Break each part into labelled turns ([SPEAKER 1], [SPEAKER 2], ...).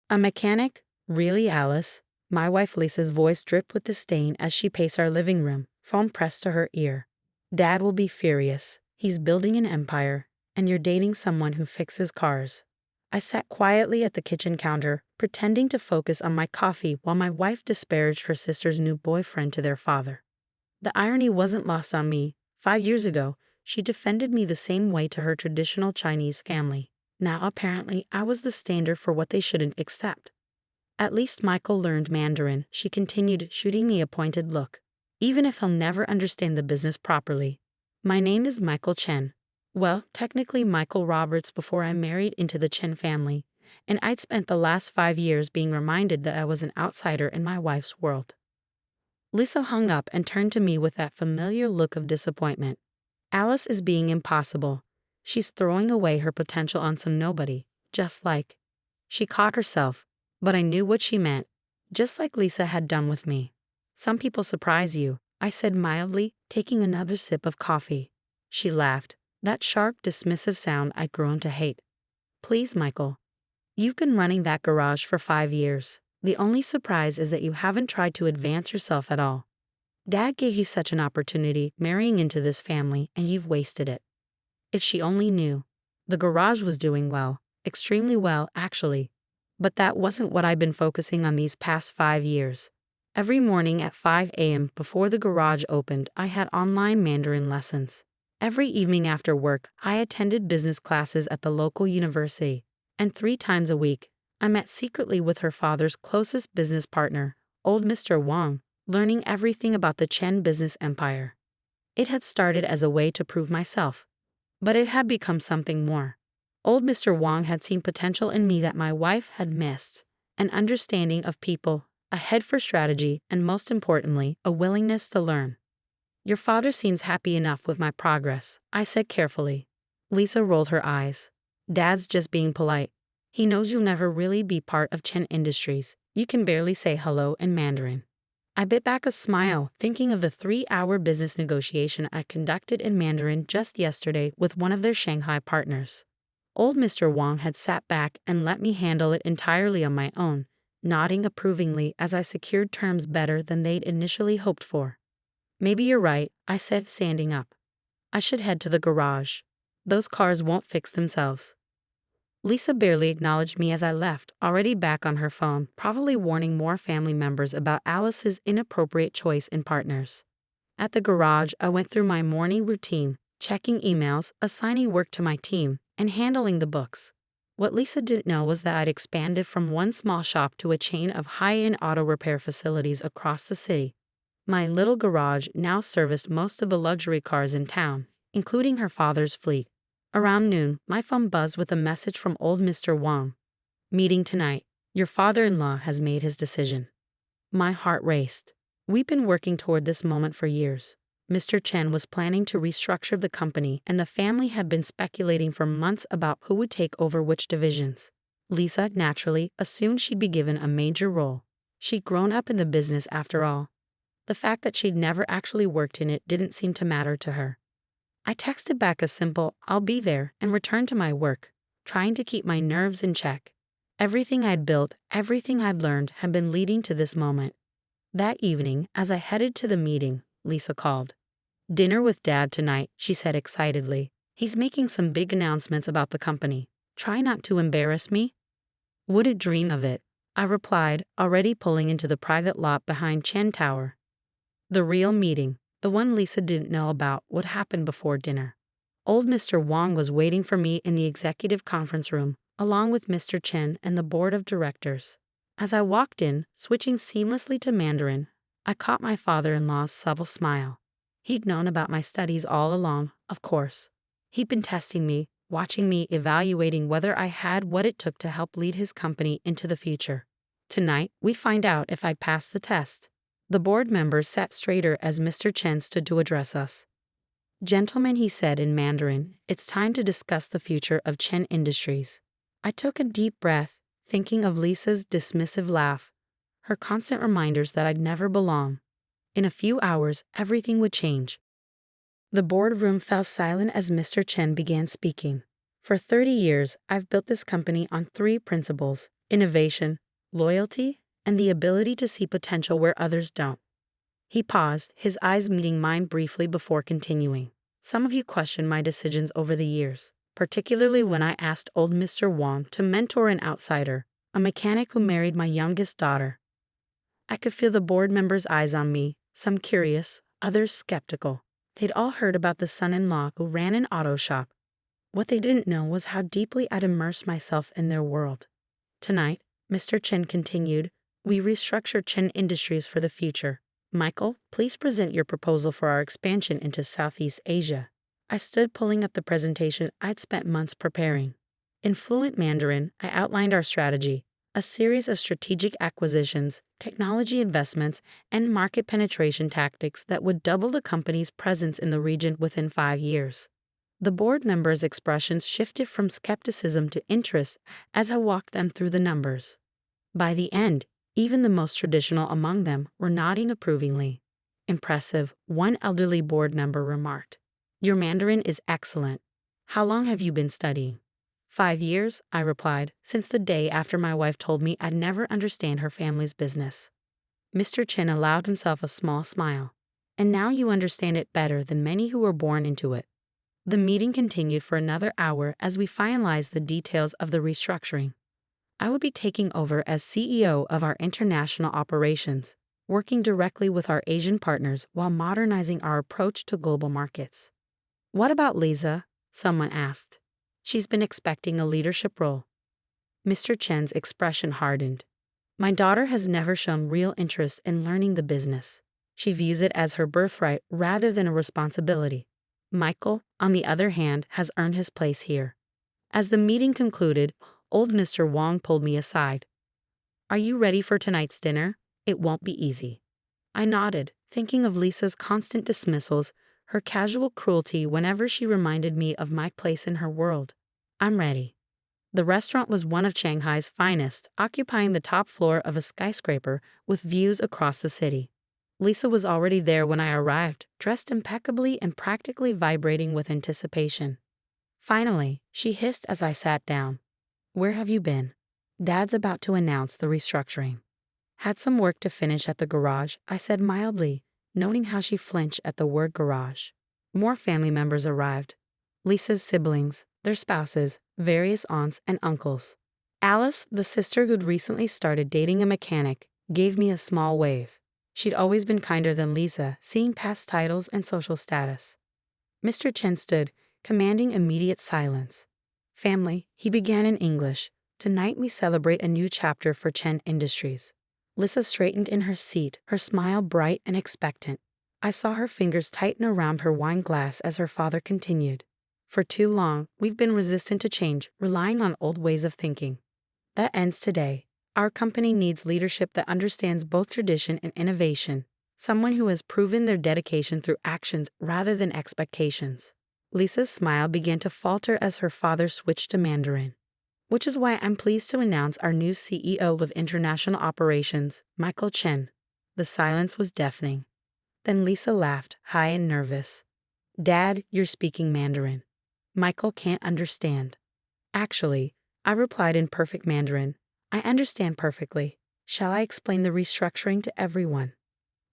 [SPEAKER 1] A mechanic? Really, Alice? My wife Lisa's voice dripped with disdain as she paced our living room, phone pressed to her ear. Dad will be furious. He's building an empire, and you're dating someone who fixes cars. I sat quietly at the kitchen counter, pretending to focus on my coffee while my wife disparaged her sister's new boyfriend to their father. The irony wasn't lost on me. 5 years ago, she defended me the same way to her traditional Chinese family. Now apparently I was the standard for what they shouldn't accept. At least Michael learned Mandarin, she continued, shooting me a pointed look. Even if he'll never understand the business properly. My name is Michael Chen. Well, technically Michael Roberts before I married into the Chen family, and I'd spent the last 5 years being reminded that I was an outsider in my wife's world. Lisa hung up and turned to me with that familiar look of disappointment. Alice is being impossible. She's throwing away her potential on some nobody, just like. She caught herself, but I knew what she meant, just like Lisa had done with me. Some people surprise you, I said mildly, taking another sip of coffee. She laughed, that sharp, dismissive sound I'd grown to hate. Please, Michael. You've been running that garage for 5 years. The only surprise is that you haven't tried to advance yourself at all. Dad gave you such an opportunity marrying into this family, and you've wasted it. If she only knew. The garage was doing well, extremely well, actually. But that wasn't what I'd been focusing on these past 5 years. Every morning at 5 a.m. before the garage opened, I had online Mandarin lessons. Every evening after work, I attended business classes at the local university. And 3 times a week, I met secretly with her father's closest business partner, old Mr. Wang, learning everything about the Chen business empire. It had started as a way to prove myself. But it had become something more. Old Mr. Wang had seen potential in me that my wife had missed, an understanding of people, a head for strategy, and most importantly, a willingness to learn. Your father seems happy enough with my progress, I said carefully. Lisa rolled her eyes. Dad's just being polite. He knows you'll never really be part of Chen Industries. You can barely say hello in Mandarin. I bit back a smile, thinking of the 3-hour business negotiation I conducted in Mandarin just yesterday with one of their Shanghai partners. Old Mr. Wang had sat back and let me handle it entirely on my own, nodding approvingly as I secured terms better than they'd initially hoped for. Maybe you're right, I said, standing up. I should head to the garage. Those cars won't fix themselves. Lisa barely acknowledged me as I left, already back on her phone, probably warning more family members about Alice's inappropriate choice in partners. At the garage, I went through my morning routine, checking emails, assigning work to my team, and handling the books. What Lisa didn't know was that I'd expanded from one small shop to a chain of high-end auto repair facilities across the city. My little garage now serviced most of the luxury cars in town, including her father's fleet. Around noon, my phone buzzed with a message from old Mr. Wang. Meeting tonight. Your father-in-law has made his decision. My heart raced. We've been working toward this moment for years. Mr. Chen was planning to restructure the company, and the family had been speculating for months about who would take over which divisions. Lisa, naturally, assumed she'd be given a major role. She'd grown up in the business after all. The fact that she'd never actually worked in it didn't seem to matter to her. I texted back a simple, "I'll be there," and returned to my work, trying to keep my nerves in check. Everything I'd built, everything I'd learned had been leading to this moment. That evening, as I headed to the meeting, Lisa called. "Dinner with Dad tonight," she said excitedly. "He's making some big announcements about the company. Try not to embarrass me." "Wouldn't dream of it," I replied, already pulling into the private lot behind Chen Tower. The real meeting, the one Lisa didn't know about, would happen before dinner. Old Mr. Wang was waiting for me in the executive conference room, along with Mr. Chen and the board of directors. As I walked in, switching seamlessly to Mandarin, I caught my father-in-law's subtle smile. He'd known about my studies all along, of course. He'd been testing me, watching me, evaluating whether I had what it took to help lead his company into the future. Tonight, we find out if I'd passed the test. The board members sat straighter as Mr. Chen stood to address us. "Gentlemen," he said in Mandarin, "it's time to discuss the future of Chen Industries." I took a deep breath, thinking of Lisa's dismissive laugh, her constant reminders that I'd never belong. In a few hours, everything would change. The boardroom fell silent as Mr. Chen began speaking. "For 30 years, I've built this company on 3 principles: innovation, loyalty, and the ability to see potential where others don't. He paused, his eyes meeting mine briefly before continuing. Some of you questioned my decisions over the years, particularly when I asked old Mr. Wong to mentor an outsider, a mechanic who married my youngest daughter. I could feel the board members' eyes on me, some curious, others skeptical. They'd all heard about the son-in-law who ran an auto shop. What they didn't know was how deeply I'd immersed myself in their world. Tonight, Mr. Chen continued, we restructured Chen Industries for the future. Michael, please present your proposal for our expansion into Southeast Asia. I stood pulling up the presentation I'd spent months preparing. In fluent Mandarin, I outlined our strategy, a series of strategic acquisitions, technology investments, and market penetration tactics that would double the company's presence in the region within 5 years. The board members' expressions shifted from skepticism to interest as I walked them through the numbers. By the end, even the most traditional among them were nodding approvingly. Impressive, one elderly board member remarked. Your Mandarin is excellent. How long have you been studying? 5 years, I replied, since the day after my wife told me I'd never understand her family's business. Mr. Chen allowed himself a small smile. And now you understand it better than many who were born into it. The meeting continued for another hour as we finalized the details of the restructuring. I would be taking over as CEO of our international operations, working directly with our Asian partners while modernizing our approach to global markets. What about Lisa? Someone asked. She's been expecting a leadership role. Mr. Chen's expression hardened. My daughter has never shown real interest in learning the business. She views it as her birthright rather than a responsibility. Michael, on the other hand, has earned his place here. As the meeting concluded, old Mr. Wong pulled me aside. Are you ready for tonight's dinner? It won't be easy. I nodded, thinking of Lisa's constant dismissals, her casual cruelty whenever she reminded me of my place in her world. I'm ready. The restaurant was one of Shanghai's finest, occupying the top floor of a skyscraper with views across the city. Lisa was already there when I arrived, dressed impeccably and practically vibrating with anticipation. Finally, she hissed as I sat down. Where have you been? Dad's about to announce the restructuring. Had some work to finish at the garage, I said mildly, noting how she flinched at the word garage. More family members arrived. Lisa's siblings, their spouses, various aunts and uncles. Alice, the sister who'd recently started dating a mechanic, gave me a small wave. She'd always been kinder than Lisa, seeing past titles and social status. Mr. Chen stood, commanding immediate silence. Family, he began in English. Tonight we celebrate a new chapter for Chen Industries. Lisa straightened in her seat, her smile bright and expectant. I saw her fingers tighten around her wine glass as her father continued. For too long, we've been resistant to change, relying on old ways of thinking. That ends today. Our company needs leadership that understands both tradition and innovation, someone who has proven their dedication through actions rather than expectations. Lisa's smile began to falter as her father switched to Mandarin. Which is why I'm pleased to announce our new CEO of International Operations, Michael Chen. The silence was deafening. Then Lisa laughed, high and nervous. Dad, you're speaking Mandarin. Michael can't understand. Actually, I replied in perfect Mandarin. I understand perfectly. Shall I explain the restructuring to everyone?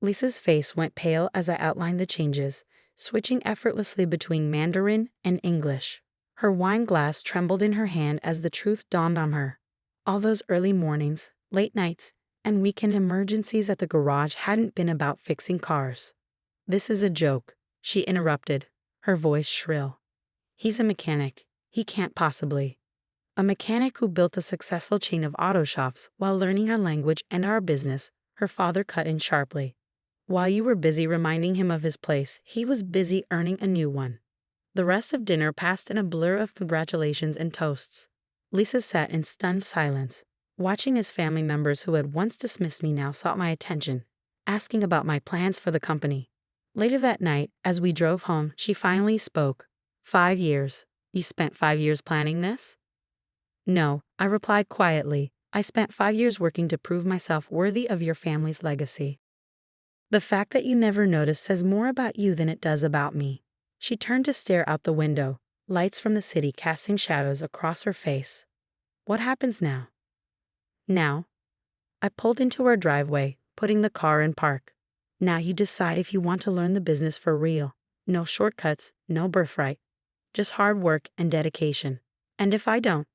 [SPEAKER 1] Lisa's face went pale as I outlined the changes, switching effortlessly between Mandarin and English. Her wine glass trembled in her hand as the truth dawned on her. All those early mornings, late nights, and weekend emergencies at the garage hadn't been about fixing cars. This is a joke, she interrupted, her voice shrill. He's a mechanic. He can't possibly. A mechanic who built a successful chain of auto shops while learning our language and our business, her father cut in sharply. While you were busy reminding him of his place, he was busy earning a new one. The rest of dinner passed in a blur of congratulations and toasts. Lisa sat in stunned silence, watching as family members who had once dismissed me now sought my attention, asking about my plans for the company. Later that night, as we drove home, she finally spoke. 5 years. You spent 5 years planning this? No, I replied quietly. I spent 5 years working to prove myself worthy of your family's legacy. The fact that you never noticed says more about you than it does about me. She turned to stare out the window, lights from the city casting shadows across her face. What happens now? Now, I pulled into our driveway, putting the car in park. Now you decide if you want to learn the business for real. No shortcuts, no birthright. Just hard work and dedication. And if I don't?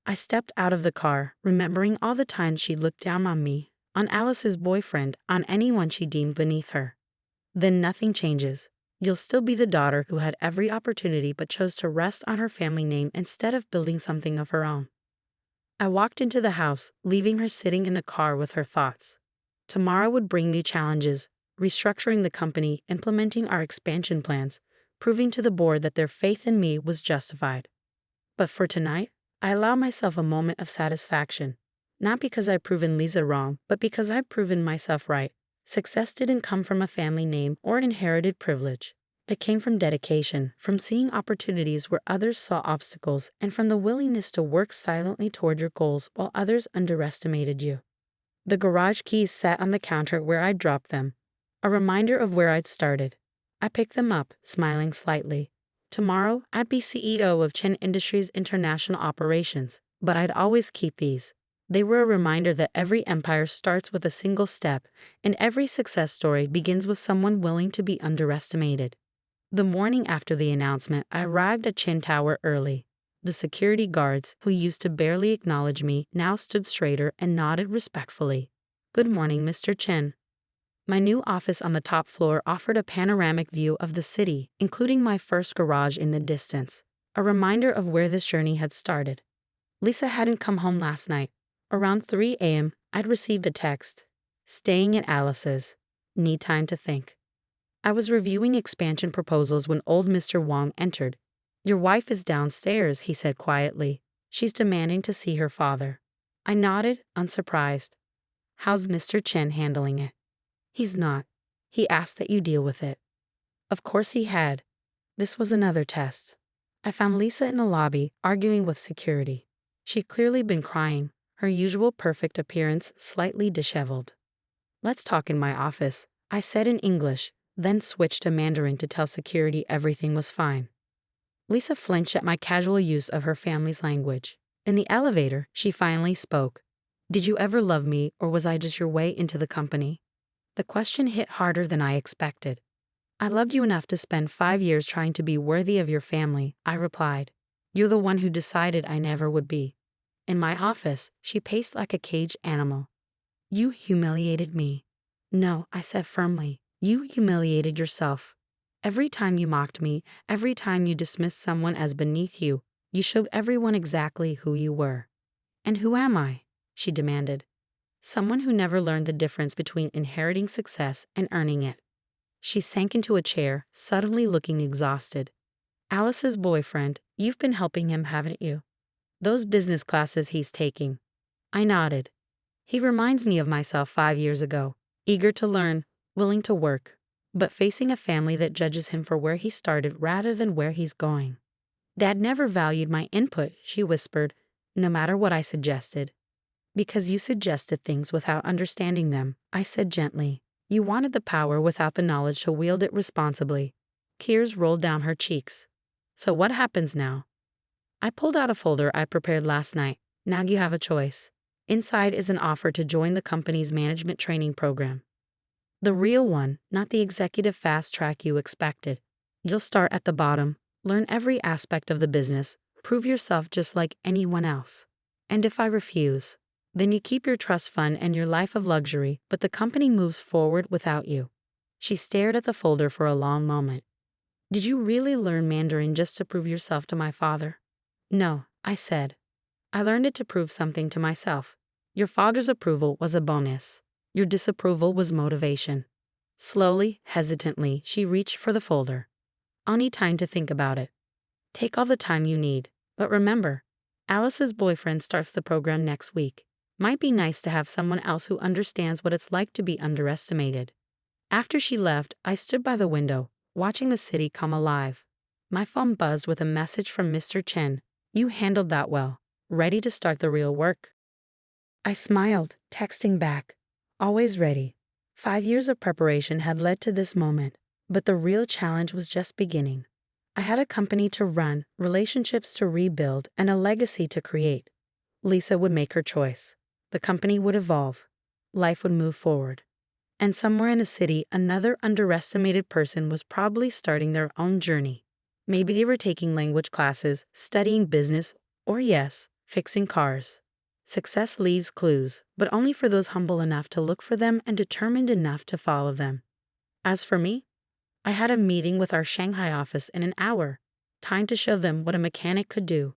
[SPEAKER 1] I stepped out of the car, remembering all the times she looked down on me, on Alice's boyfriend, on anyone she deemed beneath her. Then nothing changes. You'll still be the daughter who had every opportunity but chose to rest on her family name instead of building something of her own. I walked into the house, leaving her sitting in the car with her thoughts. Tomorrow would bring new challenges, restructuring the company, implementing our expansion plans, proving to the board that their faith in me was justified. But for tonight, I allow myself a moment of satisfaction, not because I've proven Lisa wrong, but because I've proven myself right. Success didn't come from a family name or inherited privilege. It came from dedication, from seeing opportunities where others saw obstacles, and from the willingness to work silently toward your goals while others underestimated you. The garage keys sat on the counter where I'd dropped them, a reminder of where I'd started. I picked them up, smiling slightly. Tomorrow, I'd be CEO of Chen Industries International Operations, but I'd always keep these. They were a reminder that every empire starts with a single step, and every success story begins with someone willing to be underestimated. The morning after the announcement, I arrived at Chen Tower early. The security guards, who used to barely acknowledge me, now stood straighter and nodded respectfully. "Good morning, Mr. Chen." My new office on the top floor offered a panoramic view of the city, including my first garage in the distance, a reminder of where this journey had started. Lisa hadn't come home last night. Around 3 a.m., I'd received a text. "Staying at Alice's. Need time to think." I was reviewing expansion proposals when old Mr. Wong entered. "Your wife is downstairs," he said quietly. "She's demanding to see her father." I nodded, unsurprised. "How's Mr. Chen handling it?" "He's not. He asked that you deal with it." Of course he had. This was another test. I found Lisa in the lobby, arguing with security. She'd clearly been crying, her usual perfect appearance slightly disheveled. "Let's talk in my office," I said in English, then switched to Mandarin to tell security everything was fine. Lisa flinched at my casual use of her family's language. In the elevator, she finally spoke. "Did you ever love me, or was I just your way into the company?" The question hit harder than I expected. "I loved you enough to spend 5 years trying to be worthy of your family," I replied. "You're the one who decided I never would be." In my office, she paced like a caged animal. "You humiliated me." "No," I said firmly. "You humiliated yourself. Every time you mocked me, every time you dismissed someone as beneath you, you showed everyone exactly who you were." "And who am I?" she demanded. "Someone who never learned the difference between inheriting success and earning it." She sank into a chair, suddenly looking exhausted. "Alice's boyfriend, you've been helping him, haven't you? Those business classes he's taking." I nodded. "He reminds me of myself 5 years ago, eager to learn, willing to work, but facing a family that judges him for where he started rather than where he's going." "Dad never valued my input," she whispered, "no matter what I suggested." "Because you suggested things without understanding them," I said gently. "You wanted the power without the knowledge to wield it responsibly." Tears rolled down her cheeks. "So what happens now?" I pulled out a folder I prepared last night. "Now you have a choice. Inside is an offer to join the company's management training program. The real one, not the executive fast track you expected. You'll start at the bottom, learn every aspect of the business, prove yourself just like anyone else. And if I refuse, then you keep your trust fund and your life of luxury, but the company moves forward without you." She stared at the folder for a long moment. "Did you really learn Mandarin just to prove yourself to my father?" "No," I said. "I learned it to prove something to myself. Your father's approval was a bonus. Your disapproval was motivation." Slowly, hesitantly, she reached for the folder. "I'll need time to think about it." "Take all the time you need. But remember, Alice's boyfriend starts the program next week. Might be nice to have someone else who understands what it's like to be underestimated." After she left, I stood by the window, watching the city come alive. My phone buzzed with a message from Mr. Chen. "You handled that well. Ready to start the real work?" I smiled, texting back. Always ready. 5 years of preparation had led to this moment, but the real challenge was just beginning. I had a company to run, relationships to rebuild, and a legacy to create. Lisa would make her choice. The company would evolve. Life would move forward. And somewhere in a city, another underestimated person was probably starting their own journey. Maybe they were taking language classes, studying business, or yes, fixing cars. Success leaves clues, but only for those humble enough to look for them and determined enough to follow them. As for me, I had a meeting with our Shanghai office in an hour, time to show them what a mechanic could do.